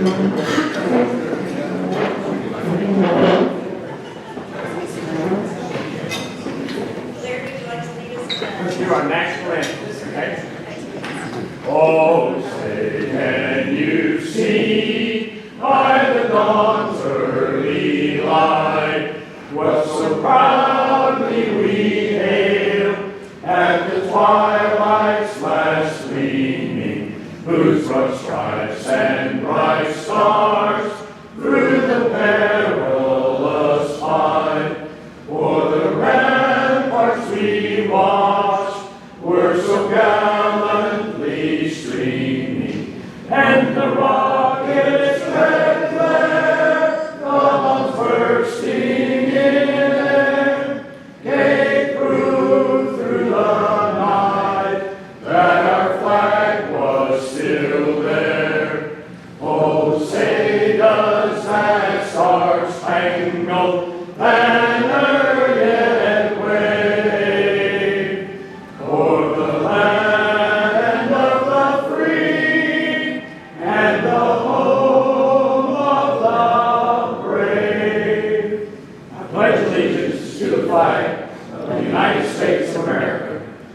Let's do our national anthem, okay? Oh, say can you see by the dawn's early light what so proudly we hail at the twilight's last gleaming, whose broad stripes and bright stars through the perilous fight o'er the ramparts we watched were so gallantly streaming, and the rocket's red glare of bursting in air gave proof through the night that our flag was still there. Oh, say does that star-spangled banner yet wave o'er the land of the free and the home of the brave? I pledge allegiance to the flag of the United States of America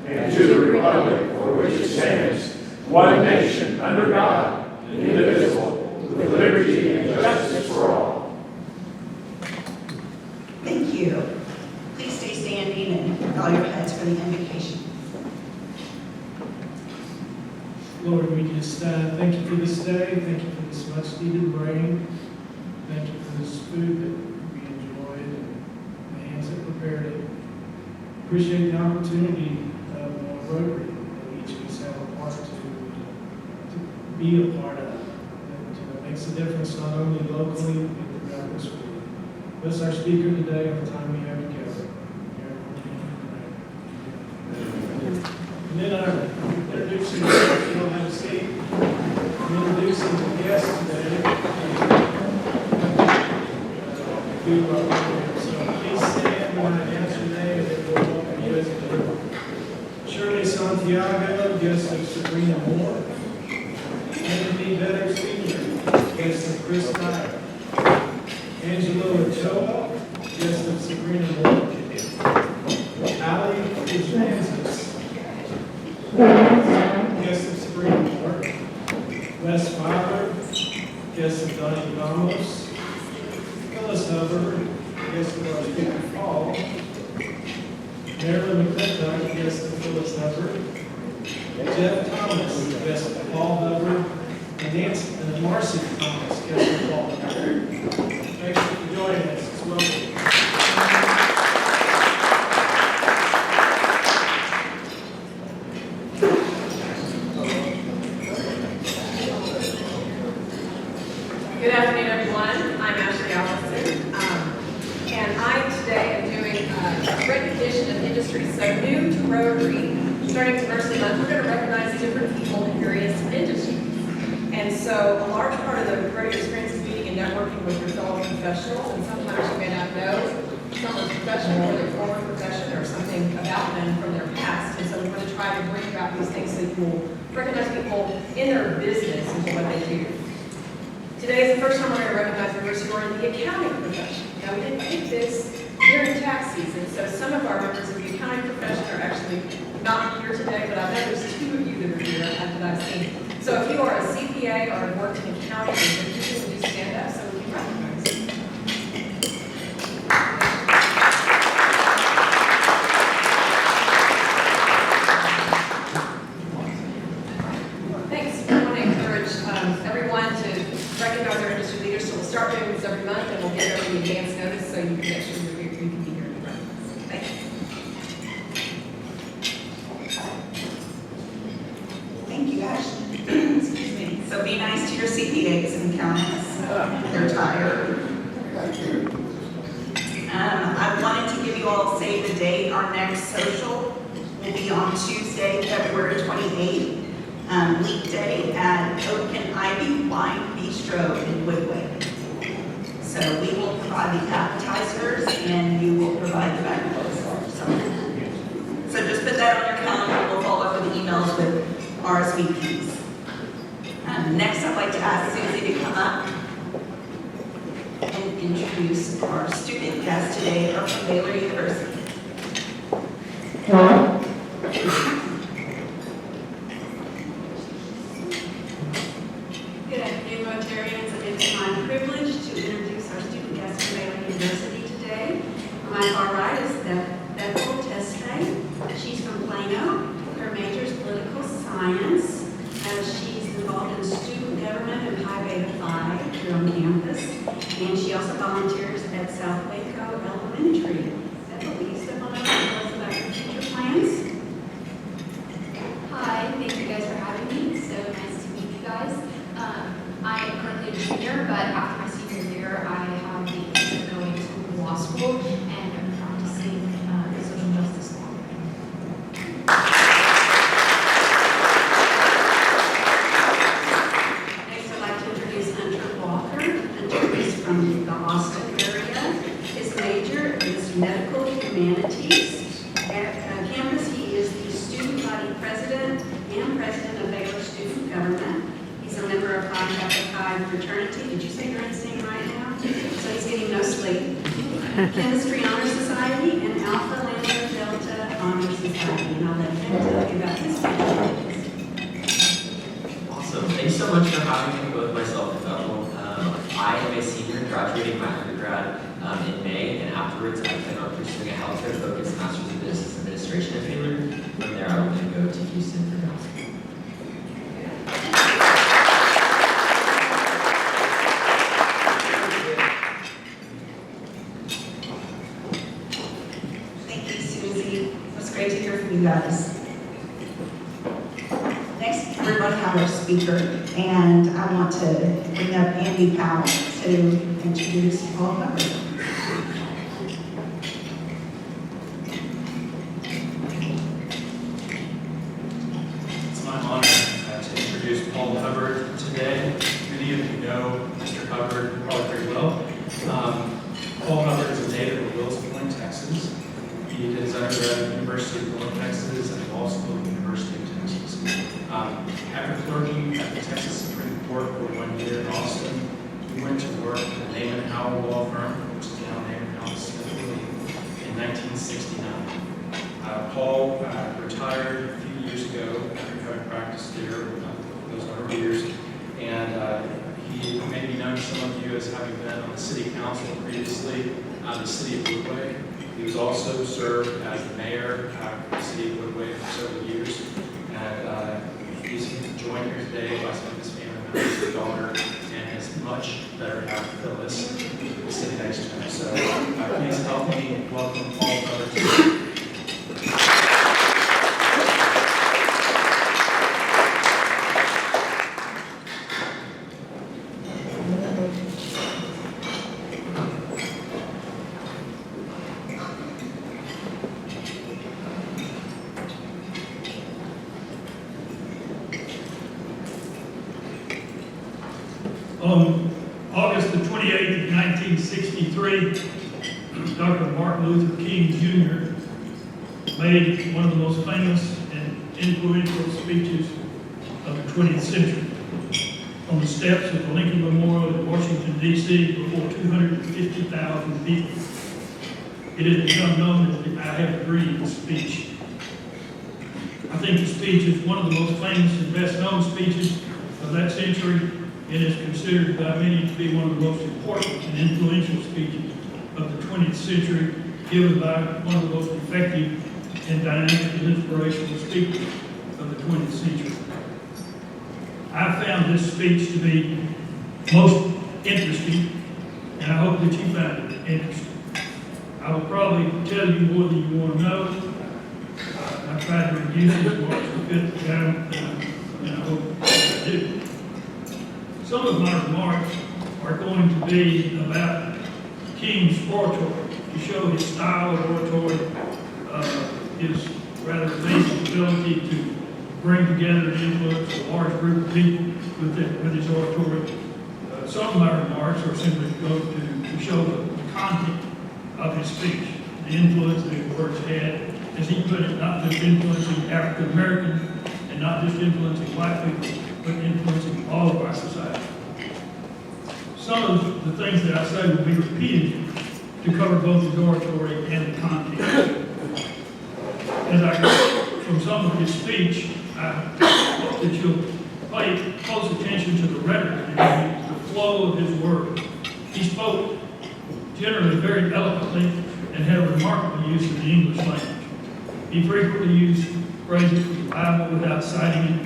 and to the republic for which it stands, one nation under God, indivisible, with liberty and justice for all. Thank you. Please stay standing and bow your heads for the invocation. Lord, we just thank you for this day. Thank you for this much needed rain. Thank you for this food that we enjoyed and the hands that prepared it. Appreciate the opportunity of Rotary that each of us have a part to be a part of. That makes a difference not only locally but throughout this week. Bless our speaker today and the time we have together. And then I'm introducing, if you don't have a seat, I'm introducing the guests today. So please stand when I announce your name and then we'll welcome you as a group. Shirley Santiago, guest of Sabrina Moore. Anthony Vedder Sr., guest of Chris Dyer. Angelo Ochoa, guest of Sabrina Moore. Ali Ijanzis, guest of Sabrina Moore. Wes Fowler, guest of Donnie Ramos. Phyllis Hubbard, guest of our speaker Paul. Marilyn McClintock, guest of Phyllis Hubbard. Jeff Thomas, guest of Paul Hubbard. And Marcy Thomas, guest of Paul Hubbard. Thank you for joining us. It's welcome. Good afternoon, everyone. I'm Ashley Allison, and I today am doing recognition of industries. So new to Rotary, starting Diversity Month, we're going to recognize different people in various industries. And so a large part of the Rotary experience is meeting and networking with your fellow professionals, and sometimes you may not know someone's profession or their former profession or something about them from their past. And so we're going to try to bring about these things so you will recognize people in their business and what they do. Today is the first time we're going to recognize members who are in the accounting profession. Now, we didn't pick this during tax season, so some of our members of the accounting profession are actually not here today, but I know there's two of you that are here that I've seen. So if you are a CPA or have worked in accounting, then you can just stand up so we can recognize you. Thanks. I want to encourage everyone to recognize our industry leaders. So we'll start doing this every month, and we'll give everybody advance notice so you can make sure you can be here to recognize. Thank you. Thank you, Ashley. Excuse me. So be nice to your CPAs and accountants. They're tired. I wanted to give you all save the date. Our next social will be on Tuesday, February 28th, weekday at Oak and Ivy Wine Bistro in Woodway. So we will provide the appetizers and you will provide the banquets. So just put that on your calendar. We'll follow up with emails with RSVPs. Next, I'd like to ask Susie to come up and introduce our student guests today are from Baylor University. Good afternoon, Rotarians. It is my privilege to introduce our student guest from Baylor University today. On my far right is Bethel Testay. She's from Plano. Her major is political science. She's involved in student government and Pi Beta Phi here on campus. And she also volunteers at South Waco Elementary. Bethel, will you step on up and tell us about your future plans? Hi, thank you guys for having me. So nice to meet you guys. I am currently a junior, but after my senior year, I have the intention of going to law school and I'm practicing social justice law. Next, I'd like to introduce Hunter Walker. Hunter is from the Austin area. His major is medical humanities. At campus, he is the student body president and president of Baylor Student Government. He's a member of Pi Kappa Chi fraternity. Did you say your name right now? So he's getting no sleep. Chemistry Honor Society and Alpha Lambda Delta Honor Society. And I'll let him tell you about his family. Awesome. Thanks so much for having me, both myself and Bethel. I am a senior graduating my undergrad in May, and afterwards I plan on pursuing a healthcare-focused Master's of Business Administration at Baylor. From there, I will then go to Houston for grad school. Thank you, Susie. It was great to hear from you guys. Next, we're going to have our speaker, and I want to bring up Andy Powell to introduce Paul Hubbard. It's my honor to introduce Paul Hubbard today. Many of you know Mr. Hubbard probably pretty well. Paul Hubbard is a native of Wills Point, Texas. He did his undergrad at the University of North Texas and law school at the University of Texas. After clerking at the Texas Supreme Court for 1 year in Austin, he went to work at the Naaman Howell Law Firm, which is now Naaman Howell Smith in 1969. Paul retired a few years ago after having practiced there for those number of years, and he may be known to some of you as having been on the city council previously out of the city of Woodway. He was also served as the mayor of the city of Woodway for several years, and he's joined here today by some of his family members, his daughter, and his much better half, Phyllis, sitting next to him. So please help me welcome Paul Hubbard to On August the 28th of 1963, Dr. Martin Luther King Jr. made one of the most famous and influential speeches of the 20th century on the steps of the Lincoln Memorial in Washington, D.C. before 250,000 people. It has become known as the I Have a Dream speech. I think the speech is one of the most famous and best-known speeches of that century, and is considered by many to be one of the most important and influential speeches of the 20th century, given by one of the most effective and dynamic and inspirational speakers of the 20th century. I found this speech to be most interesting, and I hope that you found it interesting. I will probably tell you more than you want to know. I tried to reduce it as much as I fit down, and I hope I do. Some of my remarks are going to be about King's oratory, to show his style of oratory, his rather amazing ability to bring together and influence a large group of people with his oratory. Some of my remarks are simply going to show the content of his speech, the influence that his words had, as he put it, not just influencing African Americans and not just influencing white people, but influencing all the things that I say will be repeated to cover both his oratory and the content. As I heard from some of his speech, I hope that you'll pay close attention to the rhetoric and the flow of his words. He spoke generally very eloquently and had a remarkable use of the English language. He frequently used phrases from the Bible without citing it.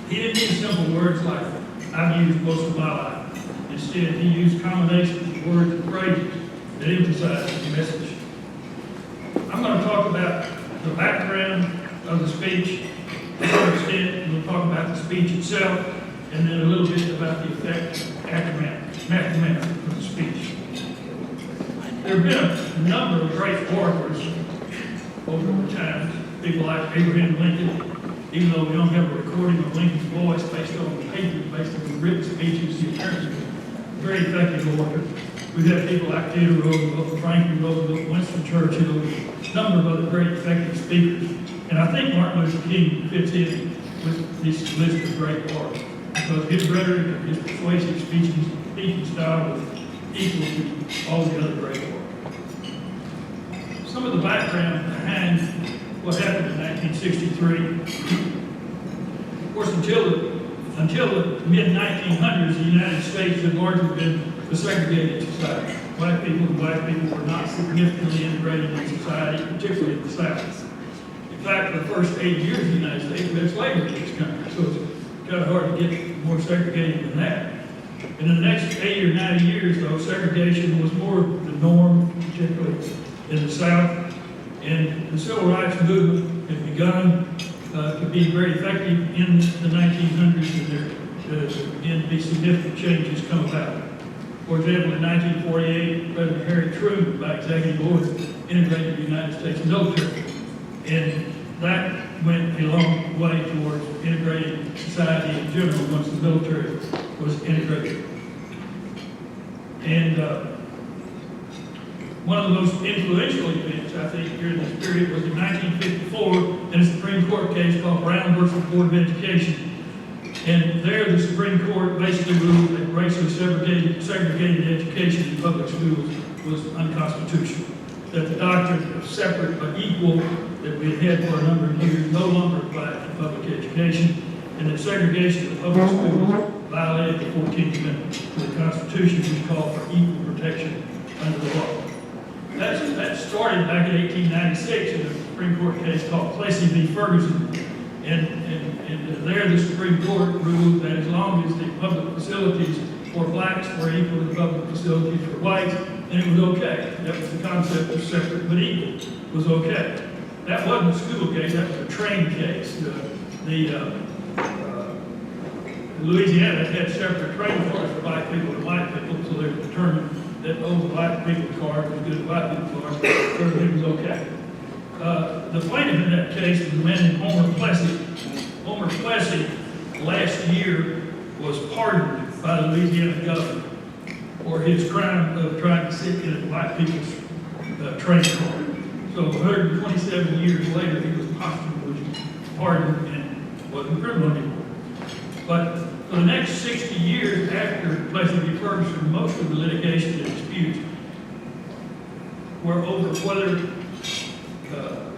He didn't use simple words like, I've used most of my life. Instead, he used combinations of words and phrases that emphasized the message. I'm going to talk about the background of the speech to some extent, and we'll talk about the speech itself, and then a little bit about the effect of aftermath of the speech. There have been a number of great orators over the times, people like Abraham Lincoln, even though we don't have a recording of Lincoln's voice based on the papers, based on the written speeches, he apparently was a very effective orator. We've had people like Theodore Roosevelt, Franklin Roosevelt, Winston Churchill, a number of other great effective speakers. And I think Martin Luther King fits in with this list of great orators because his rhetoric and his persuasive speaking style was equal to all the other great orators. Some of the background behind what happened in 1963. Of course, until the mid-1900s, the United States had largely been a segregated society. Black people and white people were not significantly integrated in society, particularly in the South. In fact, for the first 8 years of the United States, we had slavery in this country, so it's kind of hard to get more segregated than that. In the next 80 or 90 years, though, segregation was more the norm, particularly in the South, and the Civil Rights Movement had begun to be very effective in the 1900s, and there began to be significant changes come about. For example, in 1948, President Harry Truman, by executive order, integrated the United States military, and that went a long way towards integrating society in general once the military was integrated. And one of the most influential events, I think, during this period was in 1954 in a Supreme Court case called Brown versus Board of Education. And there, the Supreme Court basically ruled that racially segregated education in public schools was unconstitutional. That the doctrine of separate but equal that we had had for a number of years no longer applied to public education, and that segregation of public schools violated the 14th Amendment to the Constitution, which called for equal protection under the law. That started back in 1896 in a Supreme Court case called Plessy v. Ferguson. And there the Supreme Court ruled that as long as the public facilities for blacks were equal to the public facilities for whites, then it was okay. That was the concept of separate but equal was okay. That wasn't a school case, that was a train case. Louisiana had separate train cars for black people and white people, so they determined that the black people's car was good as white people's car, so everything was okay. The plaintiff in that case was a man named Homer Plessy. Homer Plessy last year was pardoned by the Louisiana governor for his crime of trying to sit in a white people's train car. So 127 years later, he was posthumously pardoned and wasn't criminal anymore. But for the next 60 years after Plessy v. Ferguson, most of the litigation and disputes were over whether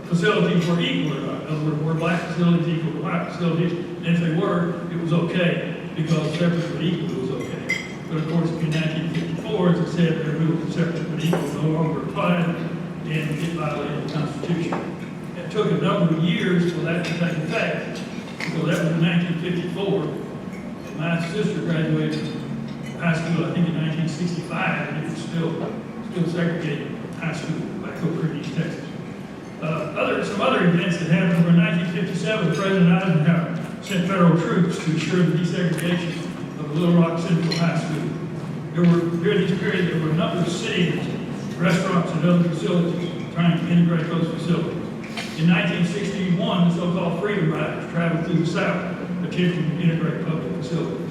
facilities were equal or not. In other words, were black facilities equal to white facilities? And if they were, it was okay because separate but equal was okay. But of course, in 1954, as I said, the rule of separate but equal no longer applied, and it violated the Constitution. It took a number of years for that to take effect. So that was in 1954. My sister graduated from high school, I think, in 1965, and it was still segregated high school back over in East Texas. Some other events that happened were in 1957, President Eisenhower sent federal troops to ensure the desegregation of Little Rock Central High School. During this period, there were a number of cities, restaurants, and other facilities trying to integrate those facilities. In 1961, the so-called Freedom Riders traveled through the South, attempting to integrate public facilities.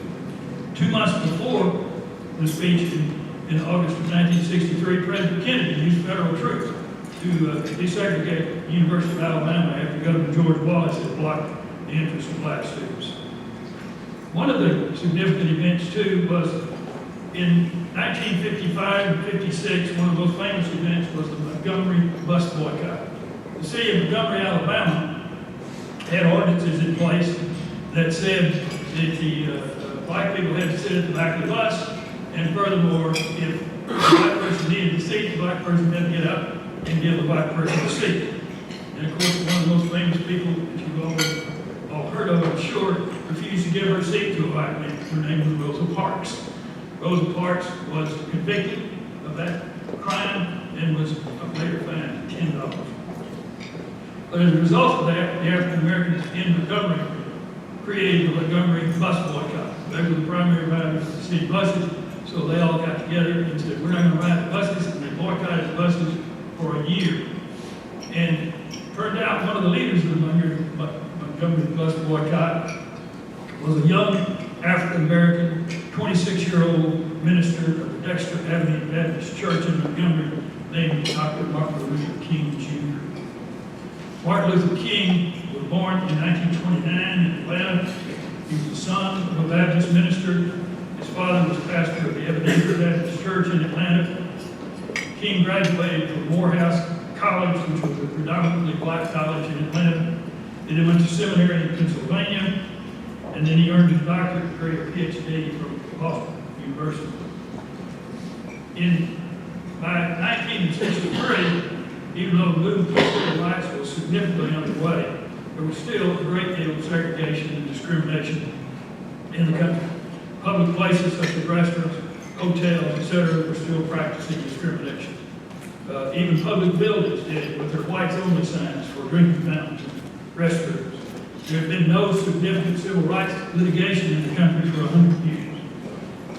2 months before the speech in August of 1963, President Kennedy used federal troops to desegregate the University of Alabama after Governor George Wallace had blocked the entrance of black students. One of the significant events, too, was In 1955 and 56, one of the most famous events was the Montgomery bus boycott. The city of Montgomery, Alabama, had ordinances in place that said that the black people had to sit at the back of the bus, and furthermore, if a black person needed a seat, the black person had to get up and give the black person a seat. And of course, one of the most famous people that you've all heard of, I'm sure, refused to give her seat to a black man. Her name was Rosa Parks. Rosa Parks was convicted of that crime and was later fined $10. But as a result of that, the African Americans in Montgomery created the Montgomery bus boycott. They were the primary riders of the city buses, so they all got together and said, we're not going to ride the buses, and they boycotted the buses for a year. And turned out one of the leaders of the Montgomery bus boycott was a young African American, 26-year-old minister of the Dexter Avenue Baptist Church in Montgomery named Dr. Martin Luther King Jr. Martin Luther King was born in 1929 in Atlanta. He was the son of a Baptist minister. His father was pastor of the Ebenezer Baptist Church in Atlanta. King graduated from Morehouse College, which was a predominantly black college in Atlanta. Then he went to seminary in Pennsylvania, and then he earned his doctorate degree or PhD from Boston University. By 1963, even though the movement for civil rights was significantly underway, there was still a great deal of segregation and discrimination in the country. Public places such as restaurants, hotels, etc., were still practicing discrimination. Even public buildings did with their whites-only signs for drinking fountains and restrooms. There had been no significant civil rights litigation in the country for 100 years.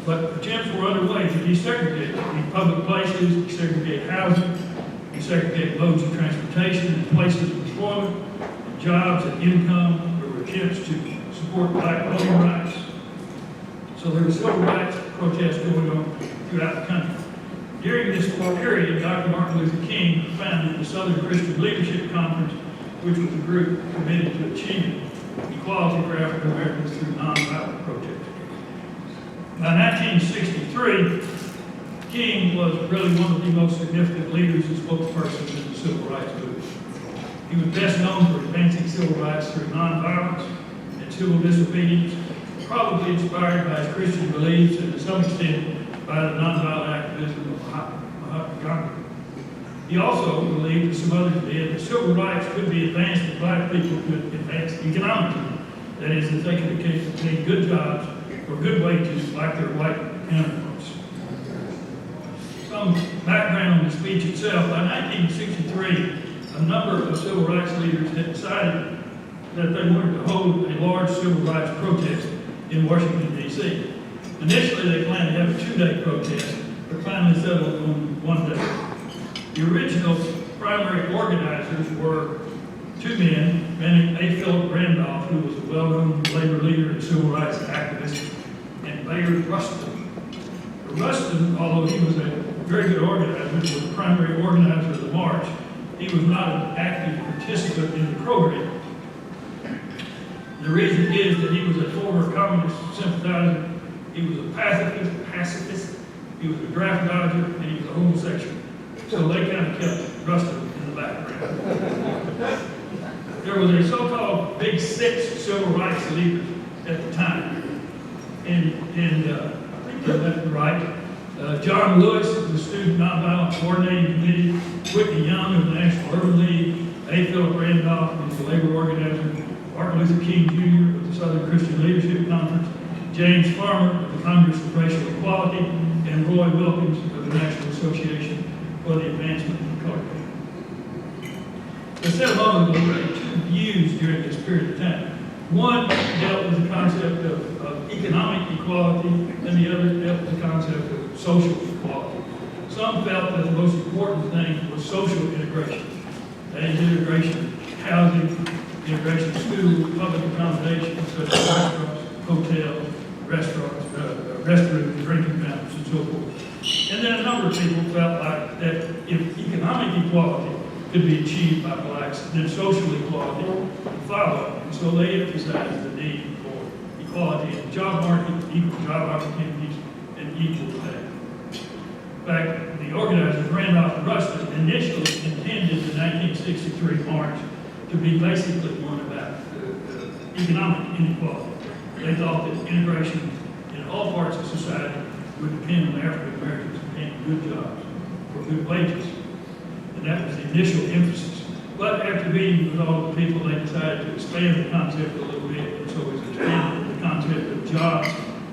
But attempts were underway to desegregate in public places, desegregate housing, desegregate modes of transportation and places of employment, and jobs and income. There were attempts to support black voting rights. So there was civil rights protests going on throughout the country. During this period, Dr. Martin Luther King founded the Southern Christian Leadership Conference, which was a group committed to achieving equality for African Americans through nonviolent protest. By 1963, King was really one of the most significant leaders and spokespersons in the civil rights movement. He was best known for advancing civil rights through nonviolence and civil disobedience, probably inspired by his Christian beliefs and to some extent by the nonviolent activism of Mahatma Gandhi. He also believed, as some others did, that civil rights could be advanced if black people could advance economically. That is, if they could obtain good jobs or good wages like their white counterparts. Some background on the speech itself. By 1963, a number of civil rights leaders had decided that they wanted to hold a large civil rights protest in Washington, D.C. Initially, they planned to have a 2-day protest, but finally settled on 1 day. The original primary organizers were 2 men, A. Philip Randolph, who was a well-known labor leader and civil rights activist, and Bayard Rustin. Rustin, although he was a very good organizer, was the primary organizer of the march. He was not an active participant in the program. The reason is that he was a former communist sympathizer, he was a pacifist, he was a draft dodger, and he was a homosexual. So they kind of kept Rustin in the background. There was a so-called Big Six civil rights leaders at the time. And I think that's right. John Lewis of the Student Nonviolent Coordinating Committee, Whitney Young of the National Urban League, A. Philip Randolph, who was the labor organizer, Martin Luther King Jr. of the Southern Christian Leadership Conference, James Farmer of the Congress of Racial Equality, and Roy Wilkins of the National Association for the Advancement of the Colored People. I said a moment ago, there were 2 views during this period of time. One dealt with the concept of economic equality, and the other dealt with the concept of social equality. Some felt that the most important thing was social integration. That is, integration of housing, integration of schools, public accommodations such as restaurants, hotels, restrooms, drinking fountains, and so forth. And then a number of people felt like that if economic equality could be achieved by blacks, then social equality would follow. And so they emphasized the need for equality in the job market, equal job opportunities, and equal pay. In fact, the organizers, Randolph and Rustin, initially intended the 1963 march to be basically one about economic inequality. They thought that integration in all parts of society would depend on African Americans having good jobs for good wages. And that was the initial emphasis. But after meeting with all the people, they decided to expand the concept a little bit, and so it's expanded the concept of jobs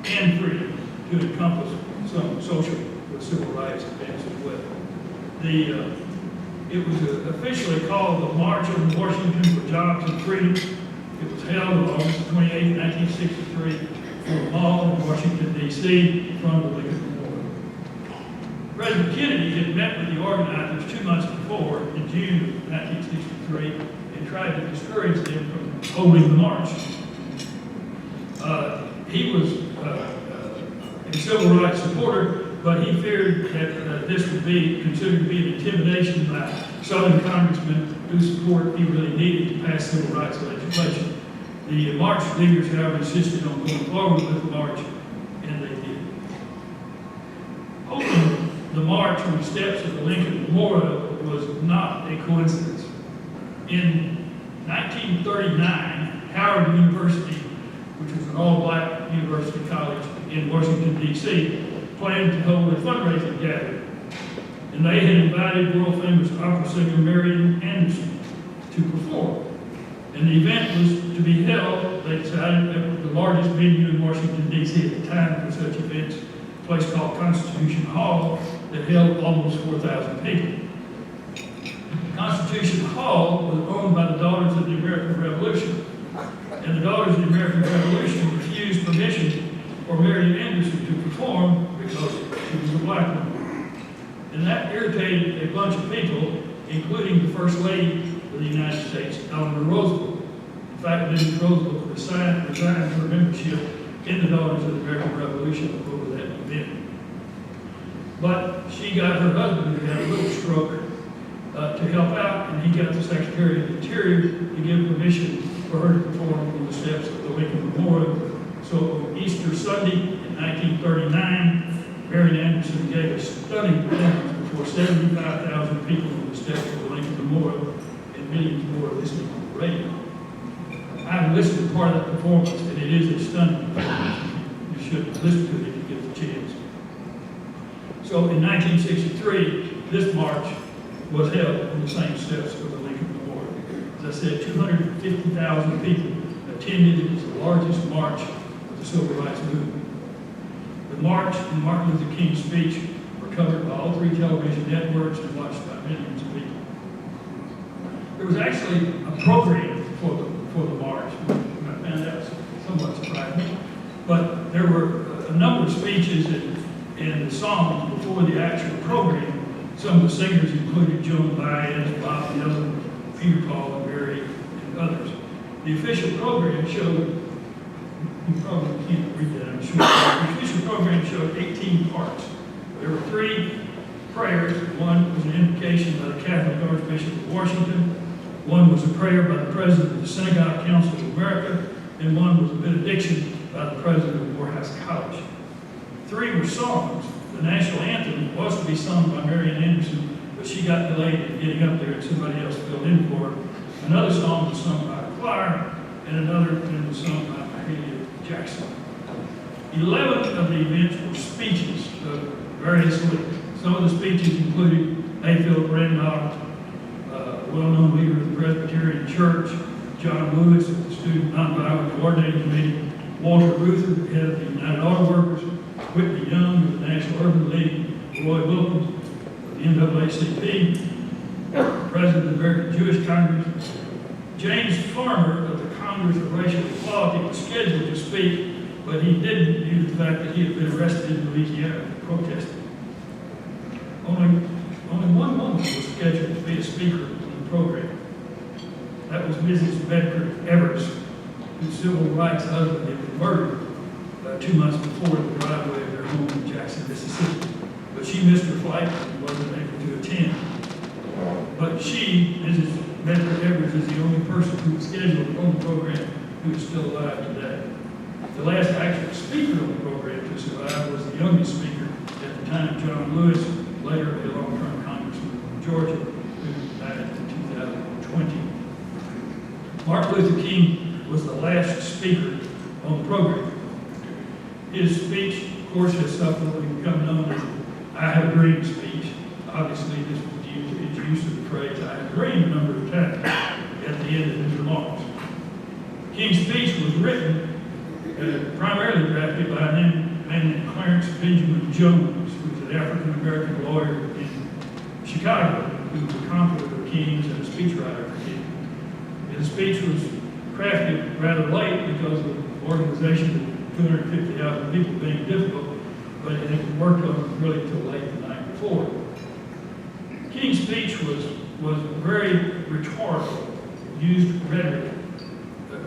and freedom to encompass some social or civil rights advances as well. It was officially called the March on Washington for Jobs and Freedom. It was held on August 28, 1963, for a mall in Washington, D.C., in front of the Lincoln Memorial. President Kennedy had met with the organizers 2 months before, in June of 1963, and tried to discourage them from holding the march. He was a civil rights supporter, but he feared that this would be considered to be an intimidation by Southern congressmen whose support he really needed to pass civil rights legislation. The march leaders, however, insisted on going forward with the march, and they did. Holding the march on the steps of the Lincoln Memorial was not a coincidence. In 1939, Howard University, which was an all-black university college in Washington, D.C., planned to hold a fundraising gathering. And they had invited world-famous opera singer Marian Anderson to perform. And the event was to be held, they decided, at the largest venue in Washington, D.C. at the time for such events, a place called Constitution Hall, that held almost 4,000 people. Constitution Hall was owned by the Daughters of the American Revolution. And the Daughters of the American Revolution refused permission for Marian Anderson to perform because she was a black woman. And that irritated a bunch of people, including the First Lady of the United States, Eleanor Roosevelt. In fact, Mrs. Roosevelt resigned her membership in the Daughters of the American Revolution over that event. But she got her husband, who had a little stroke, to help out, and he got the Secretary of the Interior to give permission for her to perform on the steps of the Lincoln Memorial. So on Easter Sunday in 1939, Marian Anderson gave a stunning performance before 75,000 people on the steps of the Lincoln Memorial, and millions more listening on the radio. I've listened to part of that performance, and it is a stunning performance. You should listen to it if you get the chance. So in 1963, this march was held on the same steps of the Lincoln Memorial. As I said, 250,000 people attended. It was the largest march of the Civil Rights Movement. The march and Martin Luther King's speech were covered by all 3 television networks and watched by millions of people. There was actually a program for the march. I found that somewhat surprising. But there were a number of speeches and songs before the actual program. Some of the singers included Joan Baez, Bob Dylan, Peter Paul, and Barry, and others. The official program showed, you probably can't read that, I'm sure. The official program showed 18 parts. There were 3 prayers. One was an invocation by the Catholic Archbishop of Washington. One was a prayer by the President of the Synagogue Council of America. And one was a benediction by the President of Morehouse College. 3 were songs. The national anthem was to be sung by Marian Anderson, but she got delayed in getting up there and somebody else filled in for her. Another song was sung by a choir, and another was sung by Mahalia Jackson. 11 of the events were speeches of various leaders. Some of the speeches included Mayfield Randolph, a well-known leader of the Presbyterian Church, John Lewis of the Student Nonviolent Coordinating Committee, Walter Reuther, head of the United Auto Workers, Whitney Young of the National Urban League, Roy Wilkins of the NAACP, President of the American Jewish Congress. James Farmer of the Congress of Racial Equality was scheduled to speak, but he didn't due to the fact that he had been arrested in Louisiana protesting. Only one woman was scheduled to be a speaker in the program. That was Mrs. Bedford Evers, whose civil rights husband had been murdered 2 months before in the driveway of their home in Jackson, Mississippi. But she missed her flight and wasn't able to attend. But she, Mrs. Bedford Evers, is the only person who was scheduled on the program who is still alive today. The last actual speaker on the program to survive was the youngest John Lewis, later a long-term congressman from Georgia, who died in 2020. Martin Luther King was the last speaker on the program. His speech, of course, has subsequently become known as "I Have a Dream" speech. Obviously, this was his use of the phrase "I have a dream" a number of times at the end of his remarks. King's speech was written, primarily drafted by a man named Clarence Benjamin Jones, who was an African-American lawyer in Chicago, who was a confidant of King's and a speechwriter for King. His speech was crafted rather late because of the organization of 250,000 people being difficult, but it had worked on really until late the night before. King's speech was very rhetorical, used rhetoric.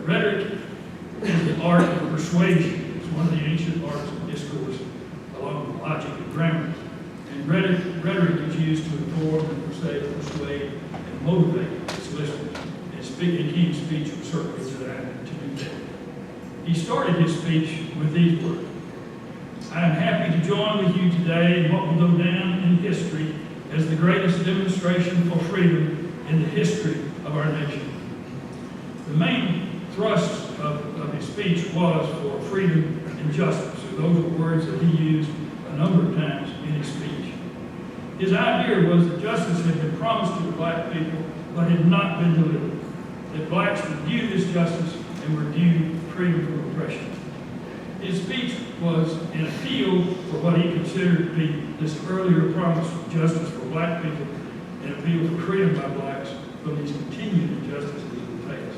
Rhetoric is the art of persuasion. It's one of the ancient arts of discourse, along with logic and grammar. And rhetoric is used to inform and persuade and motivate its listeners. And King's speech was certainly designed to do that. He started his speech with these words: "I am happy to join with you today in what will go down in history as the greatest demonstration for freedom in the history of our nation." The main thrust of his speech was for freedom and justice. So those are words that he used a number of times in his speech. His idea was that justice had been promised to the black people, but had not been delivered. That blacks were due this justice and were due freedom from oppression. His speech was an appeal for what he considered to be this earlier promise of justice for black people, an appeal for freedom by blacks from these continued injustices we face.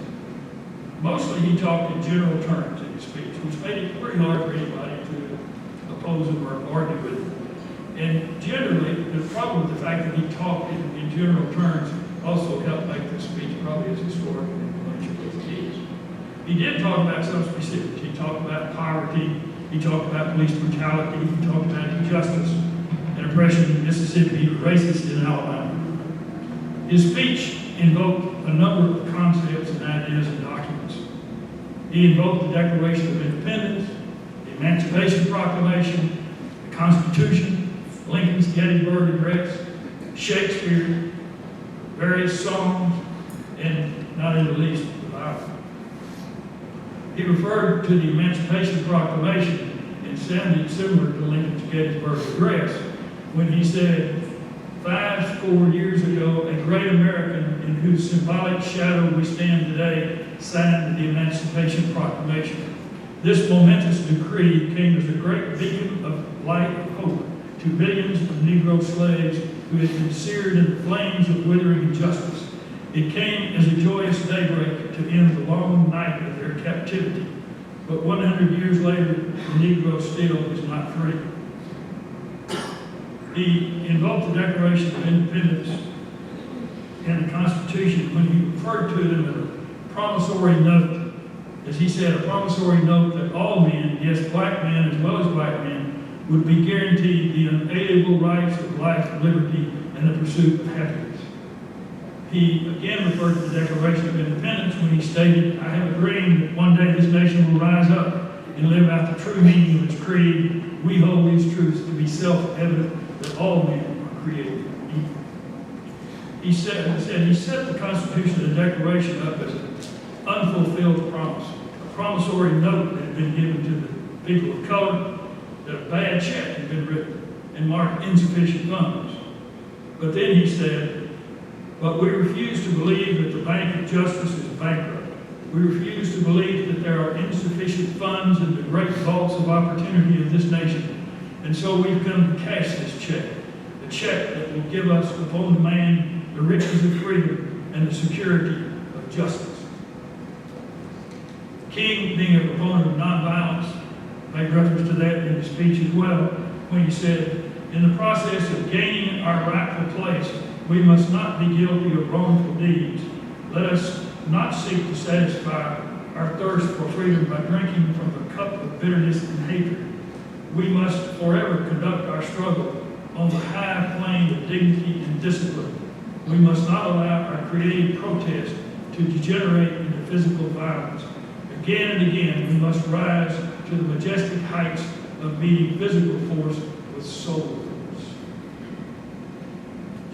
Mostly he talked in general terms in his speech, which made it pretty hard for anybody to oppose him or argue with him. And generally, the problem with the fact that he talked in general terms also helped make the speech probably as historic and influential as it is. He did talk about some specifics. He talked about poverty, he talked about police brutality, he talked about injustice and oppression in Mississippi, he was racist in Alabama. His speech invoked a number of concepts and ideas and documents. He invoked the Declaration of Independence, the Emancipation Proclamation, the Constitution, Lincoln's Gettysburg Address, Shakespeare, various songs, and not in the least, the Bible. He referred to the Emancipation Proclamation and sounded similar to Lincoln's Gettysburg Address when he said, 5 years ago, a great American in whose symbolic shadow we stand today signed the Emancipation Proclamation. This momentous decree came as a great beacon of light and hope to billions of Negro slaves who had been seared in the flames of withering injustice. It came as a joyous daybreak to end the long night of their captivity. But 100 years later, the Negro still is not free. He invoked the Declaration of Independence and the Constitution when he referred to them as a promissory note. As he said, a promissory note that all men, yes, black men as well as white men, would be guaranteed the unalienable rights of life, liberty, and the pursuit of happiness. He again referred to the Declaration of Independence when he stated, I have a dream that one day this nation will rise up and live out the true meaning of its creed. We hold these truths to be self-evident that all men are created equal. He set the Constitution and the Declaration up as an unfulfilled promise, a promissory note that had been given to the people of color, that a bad check had been written and marked insufficient funds. But then he said, but we refuse to believe that the Bank of Justice is bankrupt. We refuse to believe that there are insufficient funds in the great vaults of opportunity of this nation. And so we've come to cash this check, a check that will give us upon demand the riches of freedom and the security of justice. King, being a proponent of nonviolence, made reference to that in his speech as well, when he said, in the process of gaining our rightful place, we must not be guilty of wrongful deeds. Let us not seek to satisfy our thirst for freedom by drinking from the cup of bitterness and hatred. We must forever conduct our struggle on the high plane of dignity and discipline. We must not allow our creative protest to degenerate into physical violence. Again and again, we must rise to the majestic heights of meeting physical force with soul force.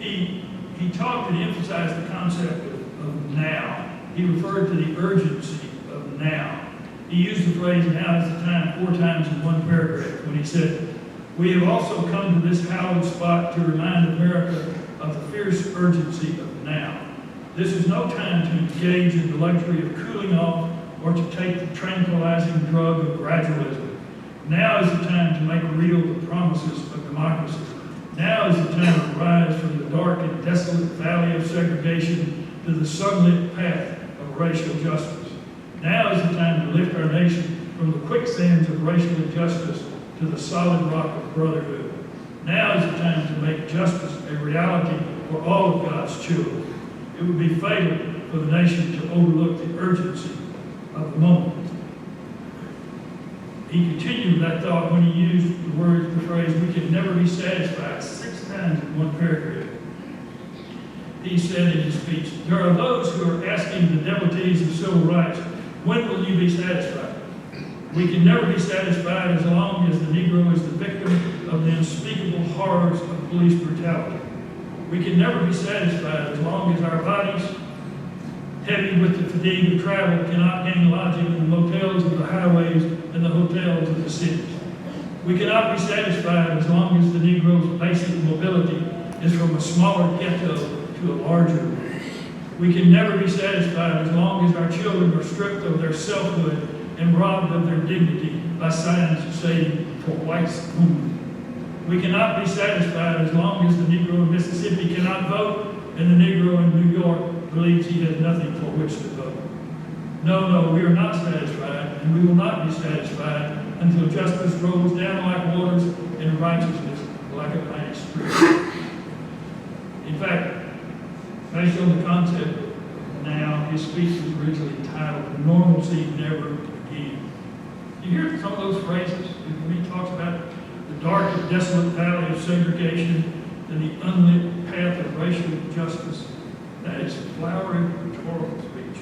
he talked and emphasized the concept of now. He referred to the urgency of now. He used the phrase "now is the time" 4 times in one paragraph when he said, "We have also come to this hallowed spot to remind America of the fierce urgency of now. This is no time to engage in the luxury of cooling off or to take the tranquilizing drug of gradualism. Now is the time to make real the promises of democracy. Now is the time to rise from the dark and desolate valley of segregation to the sunlit path of racial justice. Now is the time to lift our nation from the quicksands of racial injustice to the solid rock of brotherhood. Now is the time to make justice a reality for all of God's children. It would be fatal for the nation to overlook the urgency of the moment." He continued that thought when he used the phrase, "we can never be satisfied," 6 times in one paragraph. He said in his speech, "There are those who are asking the devotees of civil rights, when will you be satisfied? We can never be satisfied as long as the Negro is the victim of the unspeakable horrors of police brutality. We can never be satisfied as long as our bodies, heavy with the fatigue of travel, cannot gain lodging in the motels of the highways and the hotels of the cities. We cannot be satisfied as long as the Negro's basic mobility is from a smaller ghetto to a larger one. We can never be satisfied as long as our children are stripped of their selfhood and robbed of their dignity by signs saying, 'For whites only.' We cannot be satisfied as long as the Negro in Mississippi cannot vote and the Negro in New York believes he has nothing for which to vote. No, we are not satisfied, and we will not be satisfied until justice rolls down like waters and righteousness like a mighty stream." In fact, based on the concept of now, his speech was originally titled "Normalcy Never Again." You hear some of those phrases when he talks about the dark and desolate valley of segregation and the unlit path of racial justice. That is flowery rhetorical speech.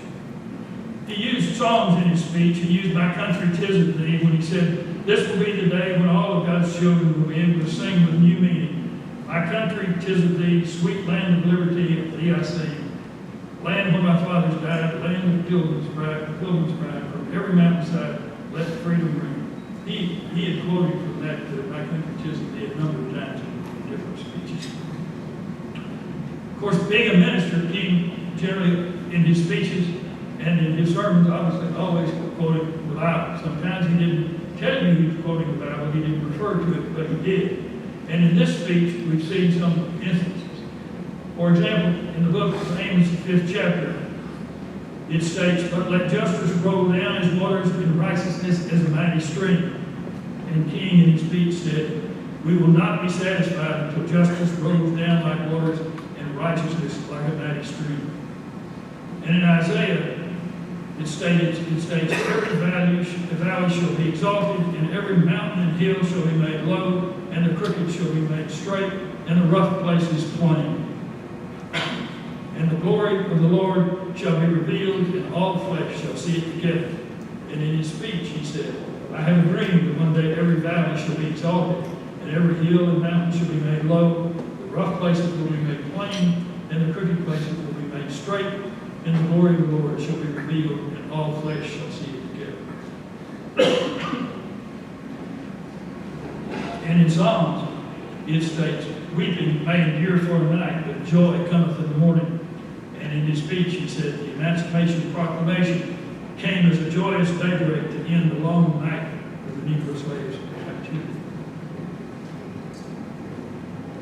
He used songs in his speech. He used "My Country 'Tis of Thee" when he said, "This will be the day when all of God's children will be able to sing with new meaning. My country 'tis of Thee, sweet land of liberty, of Thee I sing. Land where my fathers died, land of pilgrims' bride, from every mountainside, let freedom ring." He had quoted from that "My country 'tis of Thee" a number of times in different speeches. Of course, being a minister, King generally in his speeches and in his sermons obviously always quoted the Bible. Sometimes he didn't tell you he was quoting the Bible, he didn't refer to it, but he did. And in this speech, we've seen some instances. For example, in the book of Amos, the 5th chapter, it states, "But let justice roll down as waters and righteousness as a mighty stream." And King in his speech said, "We will not be satisfied until justice rolls down like waters and righteousness like a mighty stream." And in Isaiah, it states, "Every valley shall be exalted, and every mountain and hill shall be made low, and the crooked shall be made straight, and the rough places plain. And the glory of the Lord shall be revealed, and all flesh shall see it together." And in his speech he said, "I have a dream that one day every valley shall be exalted, and every hill and mountain shall be made low, the rough places will be made plain, and the crooked places will be made straight, and the glory of the Lord shall be revealed, and all flesh shall see it together." And in Psalms, it states, "Weeping may endure for a night, but joy cometh in the morning." And in his speech, he said, "The Emancipation Proclamation came as a joyous daybreak to end the long night of the Negro slaves' captivity."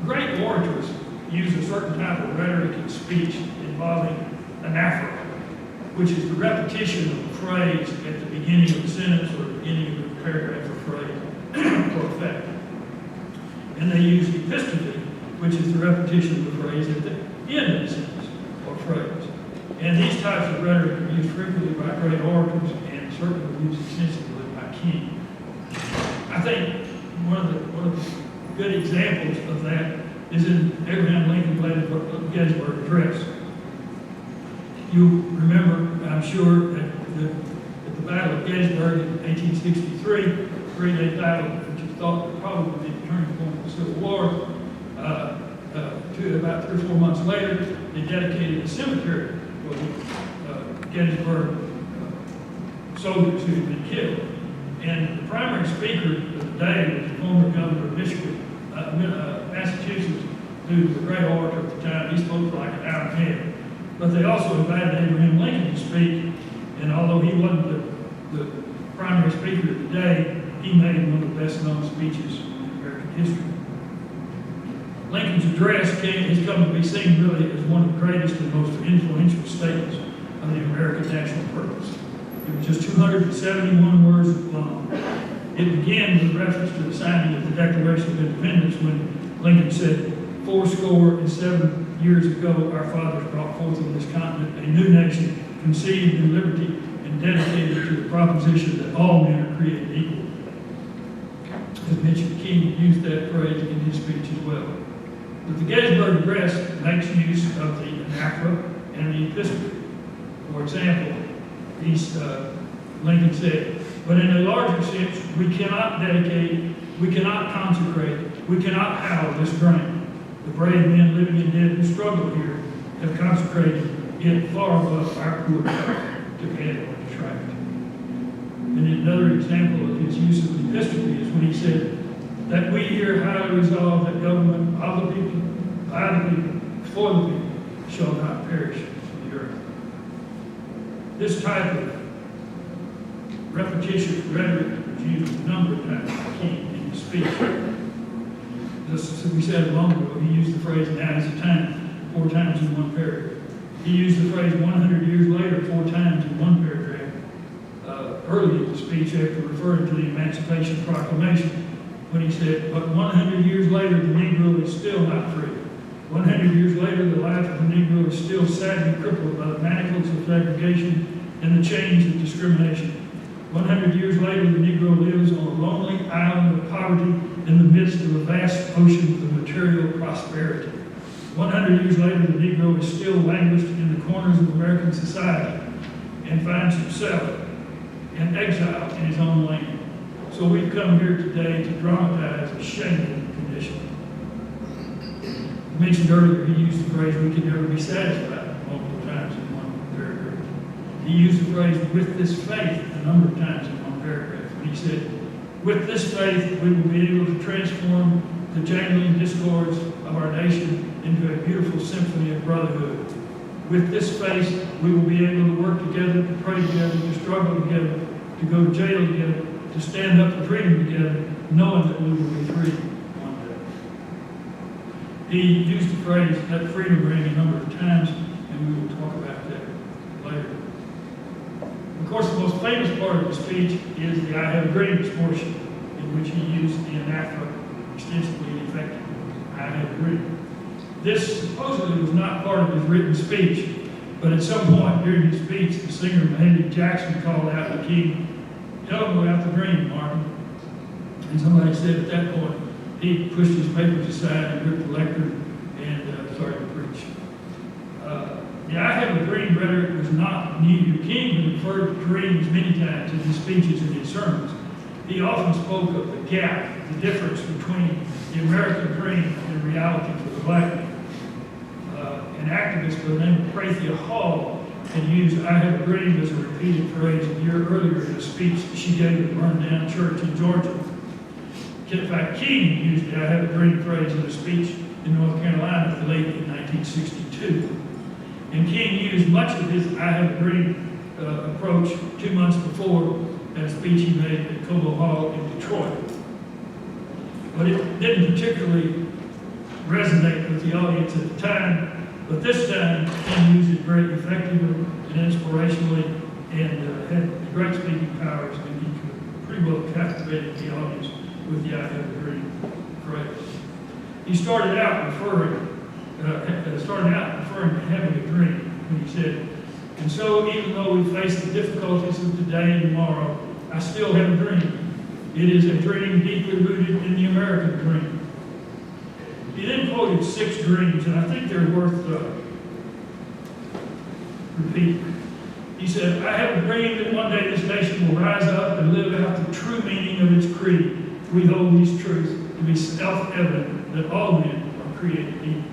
Great orators use a certain type of rhetoric in speech involving anaphora, which is the repetition of a phrase at the beginning of a sentence or the beginning of a paragraph or phrase for effect. And they use epistrophe, which is the repetition of the phrase at the end of the sentence or phrase. And these types of rhetoric are used frequently by great orators and certainly used extensively by King. I think one of the good examples of that is in Abraham Lincoln's Gettysburg Address. You remember, I'm sure, at the Battle of Gettysburg in 1863, the three-day battle, which is thought to probably be the turning point of the Civil War, about 3 or 4 months later, they dedicated a cemetery for the Gettysburg soldiers who had been killed. And the primary speaker of the day was the former governor of Michigan, Massachusetts, who was a great orator at the time. He spoke for like an hour and a half. But they also invited Abraham Lincoln to speak, and although he wasn't the primary speaker of the day, he made one of the best-known speeches in American history. Lincoln's address has come to be seen really as one of the greatest and most influential statements of the American national purpose. It was just 271 words long. It began with reference to the signing of the Declaration of Independence when Lincoln said, 407 years ago, our fathers brought forth on this continent a new nation, conceived in liberty and dedicated to the proposition that all men are created equal. As mentioned, King used that phrase in his speech as well. But the Gettysburg Address makes use of the anaphora and the epistolary. For example, Lincoln said, but in a larger sense, we cannot dedicate, we cannot consecrate, we cannot hallow this ground. The brave men living and dead who struggle here have consecrated it far above our poor to add on the tract. And another example of his use of the epistolary is when he said that we here highly resolve that government of the people, by the people, for the people, shall not perish from the earth. This type of repetitious rhetoric was used a number of times by King in his speech. Just as we said a moment ago, he used the phrase "now is the time" 4 times in one paragraph. He used the phrase 100 years later 4 times in one paragraph. Early in the speech, after referring to the Emancipation Proclamation, when he said, but 100 years later, the Negro is still not free. 100 years later, the life of the Negro is still sadly crippled by the manacles of segregation and the chains of discrimination. 100 years later, the Negro lives on a lonely island of poverty in the midst of a vast ocean of material prosperity. 100 years later, the Negro is still languished in the corners of American society and finds himself in exile in his own land. So we've come here today to dramatize a shameful condition. I mentioned earlier, he used the phrase, we can never be satisfied, multiple times in one paragraph. He used the phrase, with this faith, a number of times in one paragraph. And he said, with this faith, we will be able to transform the jangling discords of our nation into a beautiful symphony of brotherhood. With this faith, we will be able to work together, to pray together, to struggle together, to go to jail together, to stand up for freedom together, knowing that we will be free one day. He used the phrase, let freedom ring, a number of times, and we will talk about that later. Of course, the most famous part of the speech is the I have dreams portion, in which he used the anaphora extensively and effectively. I have a dream. This supposedly was not part of his written speech, but at some point during his speech, the singer Mahalia Jackson called out to King, tell him about the dream, Martin. And somebody said at that point, he pushed his papers aside and gripped the lectern and started to preach. The I have a dream rhetoric was not new. King referred to dreams many times in his speeches and his sermons. He often spoke of the gap, the difference between the American dream and reality for the black man. An activist by the name of Prathia Hall had used I have a dream as a repeated phrase a year earlier in a speech that she gave at a burned-down church in Georgia. In fact, King used the I have a dream phrase in a speech in North Carolina late in 1962. And King used much of his I have a dream approach 2 months before at a speech he made at Cobo Hall in Detroit. But it didn't particularly resonate with the audience at the time. But this time, King used it very effectively and inspirationally and had great speaking powers, and he could pretty well captivate the audience with the I have a dream phrase. He started out referring to having a dream when he said, and so even though we face the difficulties of today and tomorrow, I still have a dream. It is a dream deeply rooted in the American dream. He then quoted 6 dreams, and I think they're worth repeating. He said, I have a dream that one day this nation will rise up and live out the true meaning of its creed. We hold these truths to be self-evident that all men are created evil.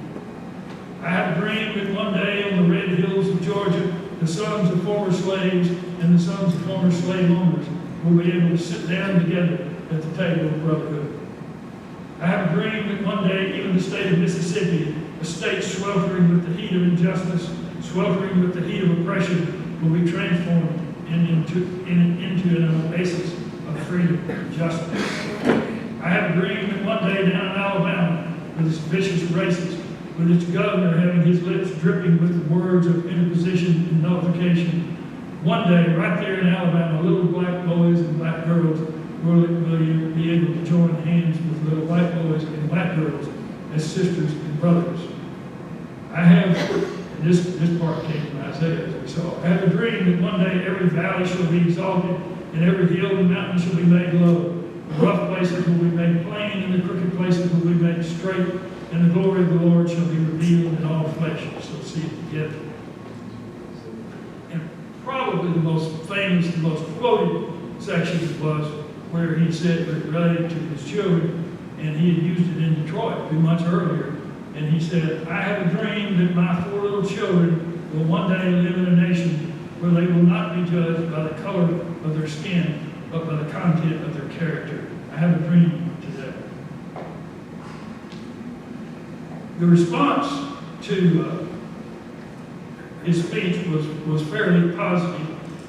I have a dream that one day on the red hills of Georgia, the sons of former slaves and the sons of former slave owners will be able to sit down together at the table of brotherhood. I have a dream that one day even the state of Mississippi, a state sweltering with the heat of injustice, sweltering with the heat of oppression, will be transformed into an oasis of freedom and justice. I have a dream that one day down in Alabama, with its vicious racists, with its governor having his lips dripping with the words of interposition and nullification, one day, right there in Alabama, little black boys and black girls will be able to join hands with little white boys and black girls as sisters and brothers. I have, and this part came from Isaiah, as we saw, I have a dream that one day every valley shall be exalted, and every hill and mountain shall be made low. The rough places will be made plain, and the crooked places will be made straight, and the glory of the Lord shall be revealed in all flesh. So see it together. And probably the most famous, the most quoted section was where he said it related to his children, and he had used it in Detroit a few months earlier. And he said, I have a dream that my 4 little children will one day live in a nation where they will not be judged by the color of their skin, but by the content of their character. I have a dream to that. The response to his speech was fairly positive.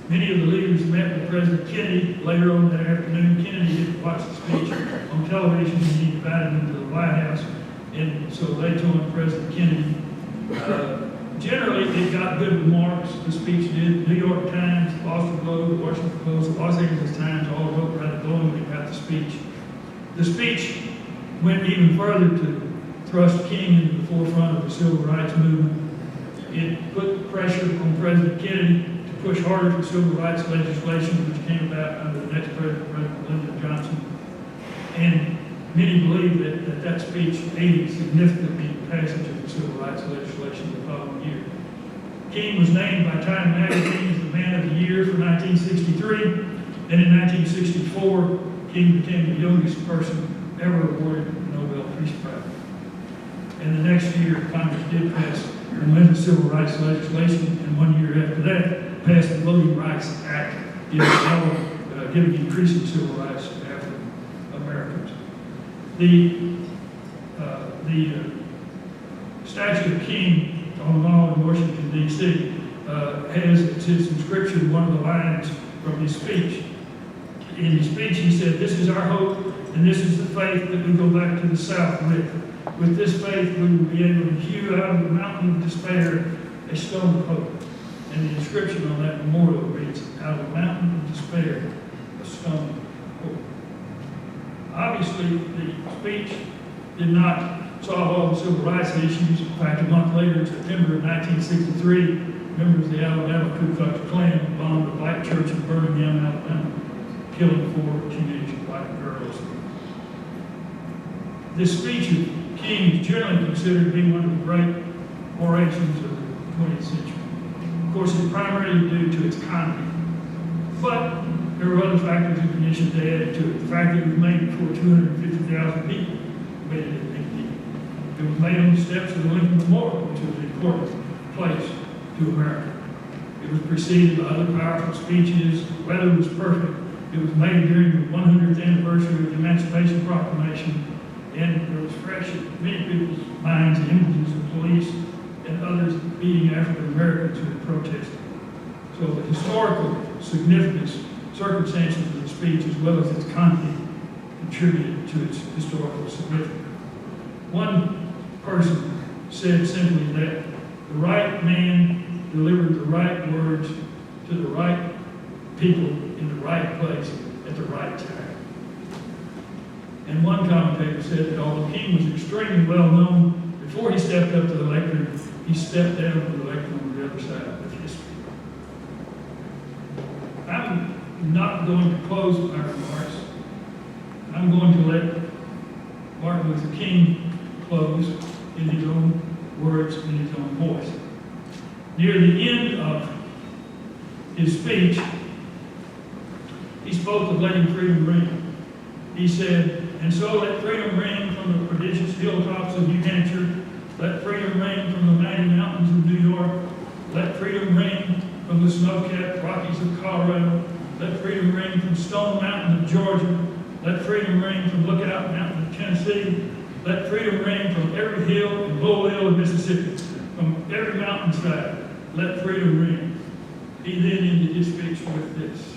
Many of the leaders met with President Kennedy later on that afternoon. Kennedy didn't watch the speech on television, and he invited him to the White House, and so they joined President Kennedy. Generally, it got good remarks, the speech did. New York Times, Boston Globe, the Washington Post, the Los Angeles Times all wrote rather glowingly about the speech. The speech went even further to thrust King into the forefront of the civil rights movement. It put pressure on President Kennedy to push harder for civil rights legislation, which came about under the next president, President Lyndon Johnson. And many believe that speech aided significantly in the passage of the civil rights legislation the following year. King was named by Time magazine as the Man of the Year for 1963, and in 1964, King became the youngest person ever awarded the Nobel Peace Prize. And the next year, Congress did pass and amend the civil rights legislation, and 1 year after that, passed the Voting Rights Act, giving increasing civil rights to African Americans. The statue of King on the mall in Washington, D.C. Has its inscription, one of the lines from his speech. In his speech, he said, "This is our hope, and this is the faith that we go back to the South with. With this faith, we will be able to hew out of the mountain of despair a stone of hope." And the inscription on that memorial reads, "Out of the mountain of despair, a stone of hope." Obviously, the speech did not solve all the civil rights issues. In fact, a month later, in September of 1963, members of the Alabama Ku Klux Klan bombed a black church in Birmingham, Alabama, killing 4 teenage black girls. This speech of King is generally considered to be one of the great orations of the 20th century. Of course, it's primarily due to its content. But there are other factors in addition to add to it. The fact that it was made before 250,000 people made it a big deal. It was made on the steps of the Lincoln Memorial, which was an important place to America. It was preceded by other powerful speeches. The weather was perfect. It was made during the 100th anniversary of the Emancipation Proclamation, and there was fresh in many people's minds images of police and others beating African Americans who had protested. So the historical significance, circumstances of the speech, as well as its content, contributed to its historical significance. One person said simply that the right man delivered the right words to the right people in the right place at the right time. And one commentator said that although King was extremely well known, before he stepped up to the lectern, he stepped down to the lectern on the other side of history. I'm not going to close my remarks. I'm going to let Martin Luther King close in his own words, in his own voice. Near the end of his speech, he spoke of letting freedom ring. He said, "And so let freedom ring from the prodigious hilltops of New Hampshire Let freedom ring from the mighty mountains of New York. Let freedom ring from the snow-capped Rockies of Colorado. Let freedom ring from Stone Mountain of Georgia. Let freedom ring from Lookout Mountain of Tennessee. Let freedom ring from every hill and low hill of Mississippi, from every mountainside. Let freedom ring. He then ended his speech with this.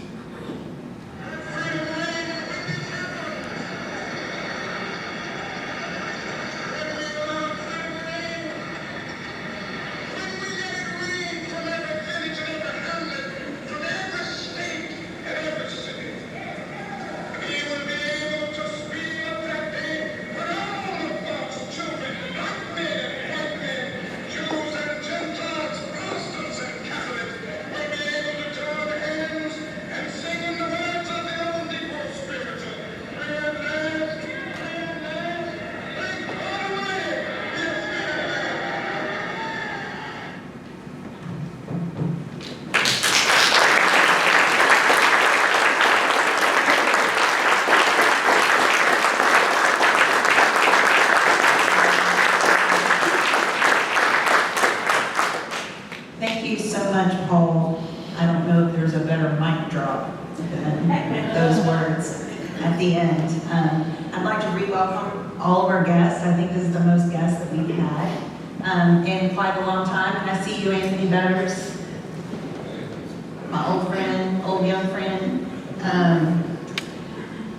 Thank you so much, Paul. I don't know if there's a better mic drop than those words at the end. I'd like to re-welcome all of our guests. I think this is the most guests that we've had in quite a long time. And I see you, Anthony Betters, my old friend, old young friend.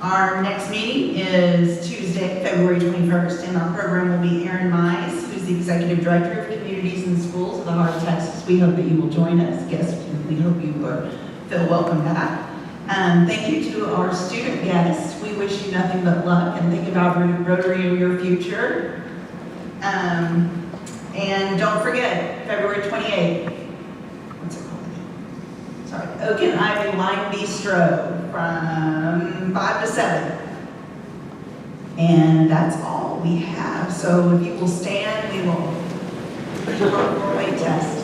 Our next meeting is Tuesday, February 21st, and our program will be Aaron Mize, who's the Executive Director of Communities and Schools of the Heart of Texas. We hope that you will join us. Guests, we hope you feel welcome back. Thank you to our student guests. We wish you nothing but luck and think about Rotary in your future. And don't forget, February 28th, what's it called? Sorry, Oak and Ivy Wine Bistro from 5 to 7. And that's all we have. So if you will stand, we will put you on a 4-way test.